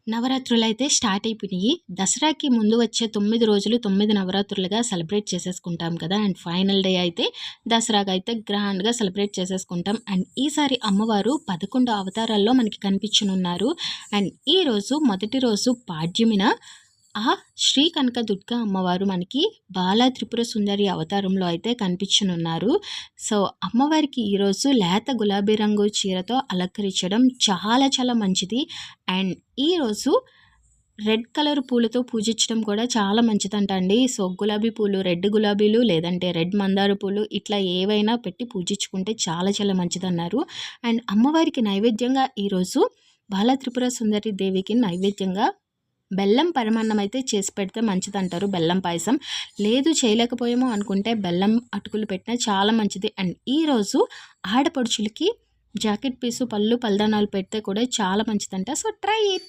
నవరాత్రులైతే start అయిపోయినాయి. దసరాకి ముందు వచ్చే 9 రోజులు 9 నవరాత్రులుగా సెలబ్రేట్ చేసేసుకుంటాం కదా! అండ్ ఫైనల్ డే అయితే దసరాకైతే గ్రాండ్‌గా సెలబ్రేట్ చేసేసుకుంటాం. అండ్ ఈసారి అమ్మవారు 11 అవతారాల్లో మనకి కనిపించనున్నారు. అండ్ ఈరోజు మొదటి రోజు పాడ్యమిన శ్రీ కనక దుర్గా అమ్మవారు మనకి బాలా త్రిపుర సుందరి అవతారంలో అయితే కనిపించనున్నారు. సో, అమ్మవారికి ఈరోజు లేత గులాబీ రంగు చీరతో అలంకరించడం చాలా చాలా మంచిది. అండ్ ఈరోజు రెడ్ కలర్ పూలతో పూజించడం కూడా చాలా మంచిదంట అండి. సో, గులాబీ పూలు, రెడ్ గులాబీలు లేదంటే రెడ్ మందార పూలు ఇట్లా ఏవైనా పెట్టి పూజించుకుంటే చాలా చాలా మంచిదన్నారు. అండ్ అమ్మవారికి నైవేద్యంగా ఈరోజు బాలా త్రిపుర సుందరి దేవికి నైవేద్యంగా బెల్లం పరమాన్నం అయితే చేసి పెడితే మంచిదంటారు. బెల్లం పాయసం లేదు చేయలేకపోయామో అనుకుంటే బెల్లం అటుకులు పెట్టినా చాలా మంచిది. అండ్ ఈరోజు ఆడపడుచులకి జాకెట్ పీసు, పళ్ళు, పలదానాలు పెడితే కూడా చాలా మంచిదంట. So, try it.